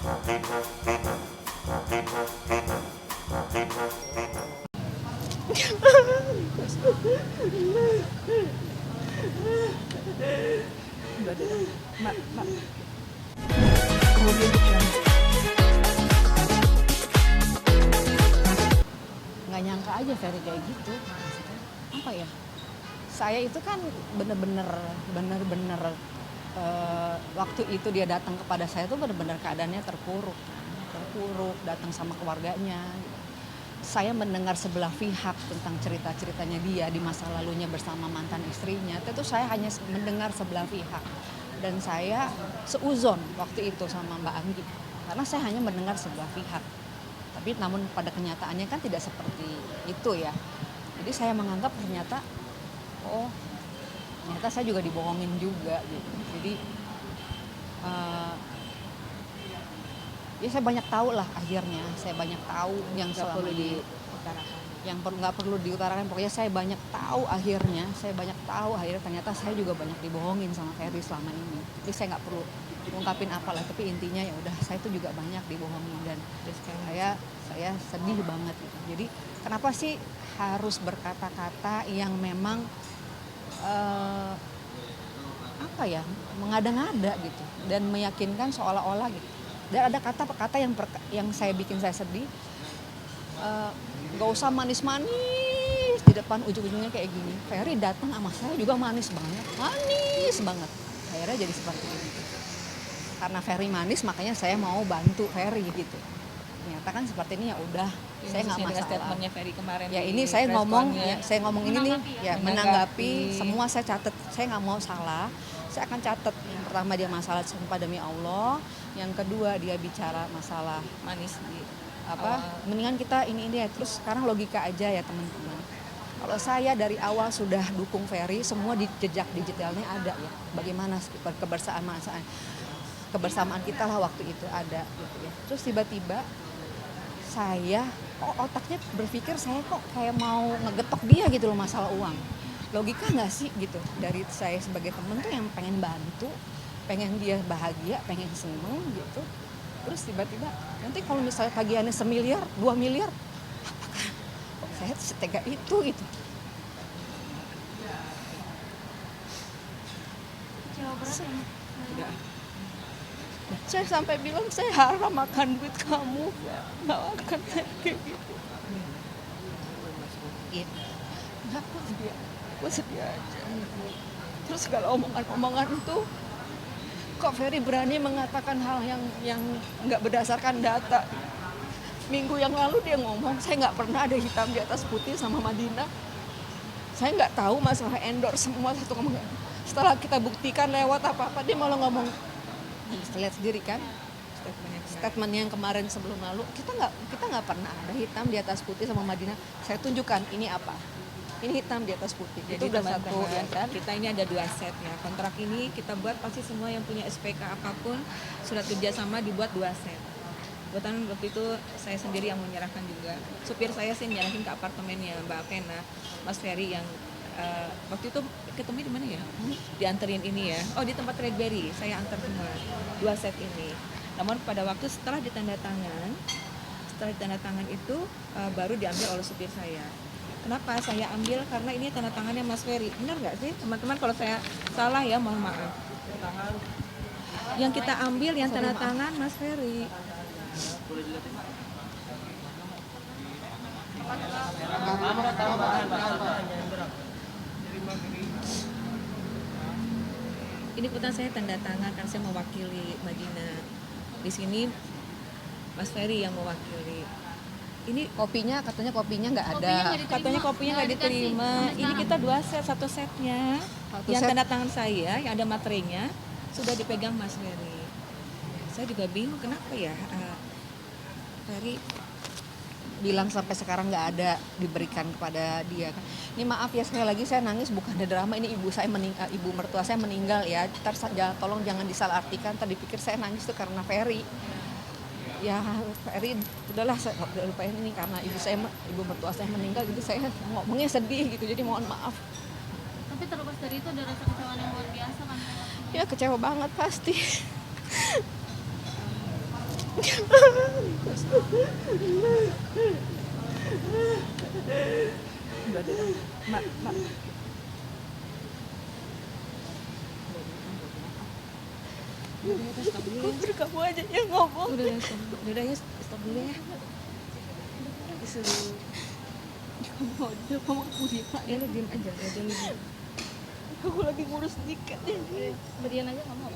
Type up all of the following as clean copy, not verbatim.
Mak. Kemudian dia nggak nyangka aja Ferry kayak gitu. Apa ya? Saya itu kan bener-bener waktu itu dia datang kepada saya tuh bener-bener keadaannya terpuruk, datang sama keluarganya. Saya mendengar sebelah pihak tentang cerita-ceritanya dia di masa lalunya bersama mantan istrinya. Itu saya hanya mendengar sebelah pihak. Dan saya seuzon waktu itu sama Mbak Anggi. Karena saya hanya mendengar sebelah pihak. Tapi namun pada kenyataannya kan tidak seperti itu ya. Jadi saya menganggap ternyata saya juga dibohongin juga gitu. Jadi ya saya banyak tahu lah akhirnya. Saya banyak tahu yang selama ini yang nggak perlu diutarakan. Pokoknya saya banyak tahu akhirnya. Ternyata saya juga banyak dibohongin sama Ferry selama ini. Jadi saya nggak perlu ungkapin apalah. Tapi intinya ya udah saya tuh juga banyak dibohongin dan saya sedih banget gitu. Jadi kenapa sih harus berkata-kata yang memang mengada-ngada gitu dan meyakinkan seolah-olah gitu. Dan ada kata-kata yang bikin saya sedih. Gak usah manis-manis di depan, ujung-ujungnya kayak gini. Ferry datang sama saya juga manis banget. Akhirnya jadi seperti ini. Karena Ferry manis makanya saya mau bantu Ferry gitu. Ternyata kan seperti ini ya udah, saya nggak masalah. Statementnya Ferry kemarin. Ya ini saya ngomong ini nih ya menanggapi semua saya catat. Saya nggak mau salah. Saya akan catat. Yang pertama dia masalah sumpah demi Allah. Yang kedua dia bicara masalah manis mendingan kita ini ya. Terus sekarang logika aja ya teman-teman. Kalau saya dari awal sudah dukung Ferry, semua di jejak digitalnya ada ya. Bagaimana kebersamaan kita lah waktu itu ada gitu ya. Terus tiba-tiba saya otaknya berpikir saya kok kayak mau ngegetok dia gitu loh masalah uang. Logika nggak sih gitu dari saya sebagai temen tuh yang pengen bantu, pengen dia bahagia, pengen seneng gitu. Terus tiba-tiba nanti kalau misalnya tagihannya 1 miliar, 2 miliar, apakah kok saya setega itu gitu. Kecewa berat ya? Saya sampai bilang saya haram makan duit kamu, nggak akan kayak gitu. Aku sedih aja. Terus kalau omongan itu, kok Ferry berani mengatakan hal yang nggak berdasarkan data. Minggu yang lalu dia ngomong, saya nggak pernah ada hitam di atas putih sama Madinah. Saya nggak tahu masalah endorse semua satu ngomong. Setelah kita buktikan lewat apa-apa, dia malah ngomong. Bisa lihat sendiri kan statement yang kemarin sebelum lalu kita nggak pernah ada hitam di atas putih sama Madinah. Saya tunjukkan ini apa, ini hitam di atas putih. Jadi itu udah satu ya kan. Kita ini ada 2 set ya, kontrak ini kita buat pasti semua yang punya SPK apapun surat kerjasama dibuat 2 set. Kebetulan waktu itu saya sendiri yang menyerahkan juga, supir saya sih menyerahkan ke apartemennya Mbak Vena, Mas Ferry yang waktu itu ketemu di mana ya? Dianterin ini ya. Oh di tempat Redberry, saya antar semua 2 set ini. Namun pada waktu setelah ditandatangan itu baru diambil oleh supir saya. Kenapa saya ambil? Karena ini tanda tangannya Mas Ferry. Benar nggak sih teman-teman? Kalau saya salah ya mohon maaf. Yang kita ambil yang tanda tangan Mas Ferry. Ini putar saya tanda tangan kan saya mewakili Madinah. Di sini Mas Ferry yang mewakili. Ini Katanya kopinya nggak ada. Katanya kopinya nggak diterima. Ini kita 2 set, 1 setnya. Yang tanda tangan saya yang ada materainya sudah dipegang Mas Ferry. Saya juga bingung kenapa ya Ferry bilang sampai sekarang nggak ada diberikan kepada dia kan. Ini maaf ya sekali lagi saya nangis bukan ada drama, ini ibu mertua saya meninggal ya. Tolong jangan disalahartikan. Tadi pikir saya nangis tuh karena Ferry. Ya Ferry udahlah saya udah lupain ini karena ibu mertua saya meninggal gitu saya ngomongnya sedih gitu jadi mohon maaf. Tapi terlepas dari itu ada rasa kecewaan yang luar biasa kan? Ya kecewa banget pasti. Udah deh. Mak, mak. Udah ya, stop dulu ya. Biar kamu aja yang ngomong. Udah ya, stop. Udah ya, stop dulu ya. Disuruh. Kamu diem Ya lu diem aja, ya dulu. Aku lagi ngurus nikah nih. Berian aja kamu.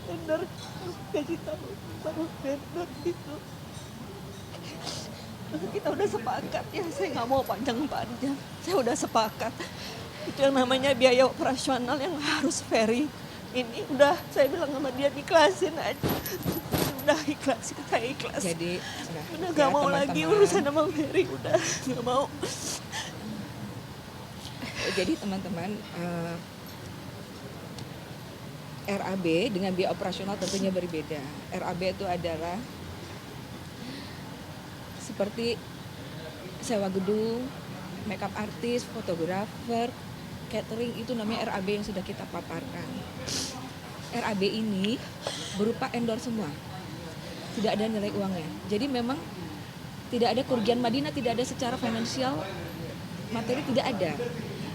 Vendor gaji tahu sama vendor itu kita udah sepakat ya, saya nggak mau panjang-panjang, saya udah sepakat itu yang namanya biaya operasional yang harus ferry ini udah saya bilang sama dia ikhlasin aja, udah ikhlas, saya ikhlas, Jadi udah nggak ya, mau lagi teman-teman. urusan sama ferry, udah nggak mau. Jadi teman-teman, RAB dengan biaya operasional tentunya berbeda. RAB itu adalah seperti sewa gedung, makeup artist, fotografer, catering, itu namanya RAB yang sudah kita paparkan. RAB ini berupa endorse semua, tidak ada nilai uangnya. Jadi memang tidak ada kerugian Madinah, tidak ada secara finansial, materi tidak ada.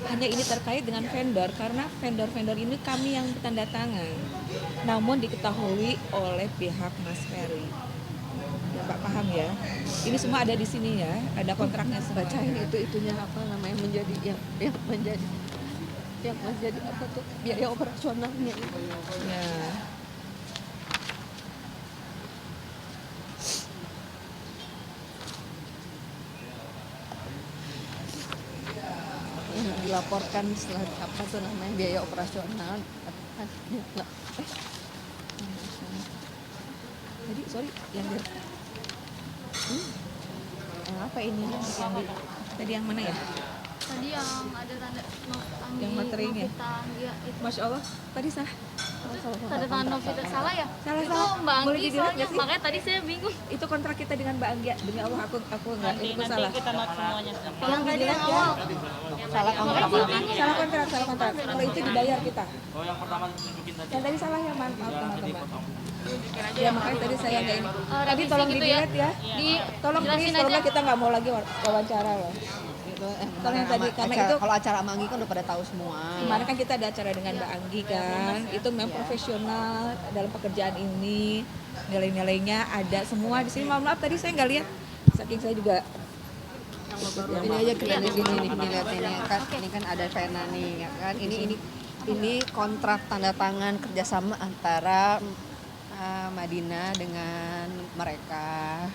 Hanya ini terkait dengan vendor, karena vendor-vendor ini kami yang tanda tangan, namun diketahui oleh pihak Mas Ferry. Ya, Pak paham ya? Ini semua ada di sini ya, ada kontraknya semua. Bacain itunya apa namanya menjadi yang menjadi apa tuh biaya operasionalnya. Ya. Yang dilaporkan setelah apa tuh namanya biaya operasional. Jadi sorry, yang Apa ini tadi yang mana ya? Tadi yang ada tanda Anggi, Yang materinya? Novita, ya, itu. Masya Allah, tadi sah. Tanda tangan Novita salah ya? Salah, Itu salah. Mbak Boleh Anggi dilihat soalnya, nggak sih? makanya tadi saya bingung. Itu kontrak kita dengan Mbak Anggia. Demi Allah aku enggak, itu salah. kita note semuanya. Yang tadi yang dilihat ya. awal. salah kontrak. Salah kontrak. Kalau itu dibayar kita. Oh, yang pertama tunjukin tadi. Yang tadi salah ya, maaf teman-teman. Ya makanya tadi saya nggak ini. Tadi Revisi tolong gitu dilihat ya. Di Tolong jelasin please, kalau aja. nggak kita nggak mau lagi wawancara loh. Kalau yang tadi, karena itu kalau acara Manggi kan udah pada tahu semua. kemarin kan kita ada acara dengan Mbak Anggi kan, itu memang profesional dalam pekerjaan ini, nilai-nilainya ada semua di sini. Maaf tadi saya nggak lihat, saking saya juga. Ini aja kita di sini nih, lihat ini kan, ini kan ada pena nih, ya kan? Ini kontrak tanda tangan kerjasama antara Madinah dengan mereka.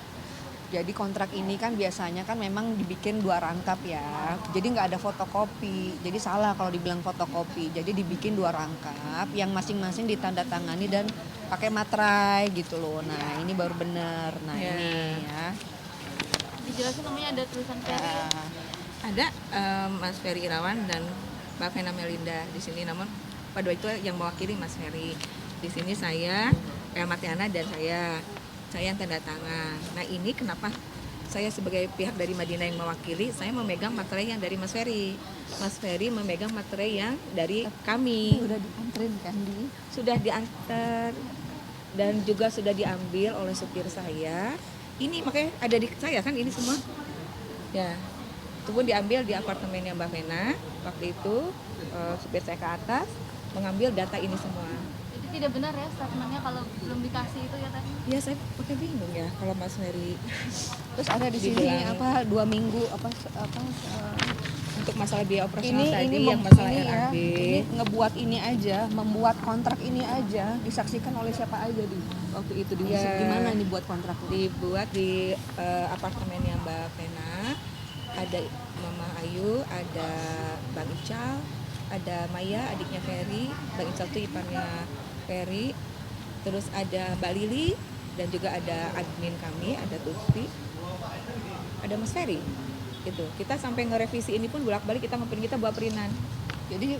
Jadi kontrak ini kan biasanya kan memang dibikin 2 rangkap ya. Jadi nggak ada fotokopi. Jadi salah kalau dibilang fotokopi. Jadi dibikin 2 rangkap yang masing-masing ditandatangani dan pakai materai gitu loh. Nah ini baru bener. Nah Ya. ini ya. Dijelasin namanya ada tulisan Ferry. Ada Mas Ferry Irawan dan Mbak Vena Melinda di sini, namun pada itu yang mewakili Mas Ferry. Di sini saya, Matiana dan saya yang tanda tangan. Nah ini kenapa saya sebagai pihak dari Madinah yang mewakili, saya memegang materai yang dari Mas Ferry. Mas Ferry memegang materai yang dari kami. Udah diantrin kan di. Sudah diantar dan juga sudah diambil oleh supir saya. Ini makanya ada di saya kan ini semua. Ya, itu pun diambil di apartemennya Mbak Vena. Waktu itu supir saya ke atas mengambil data ini semua. Itu tidak benar ya statementnya kalau belum dikasih itu ya tadi. Ya saya pakai bingung ya kalau Mas Ferry Terus ada di sini Dibilang- apa 2 minggu apa untuk masalah biaya operasional tadi ini yang masalah ini ya, RAB. ini ngebuat ini aja, membuat kontrak ini aja disaksikan oleh siapa aja di waktu itu di Ya. di mana nih buat kontrak Dibuat di apartemennya Mbak Vena, ada Mama Ayu, ada Bang Ical, ada Maya adiknya Ferry, Bang Ical itu iparnya Ferry, terus ada Mbak Lili, dan juga ada admin kami, ada Tuti, ada Mas Ferry. Gitu. Kita sampai ngerevisi ini pun bolak-balik kita ngepin, kita buat perinan. Jadi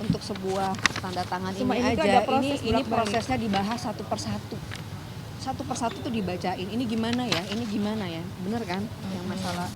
untuk sebuah tanda tangan Semua ini ini tuh aja, ada proses ini bolak-balik. prosesnya dibahas satu persatu. Satu persatu tuh dibacain. Ini gimana ya? Ini gimana ya? Bener kan? Yang masalah.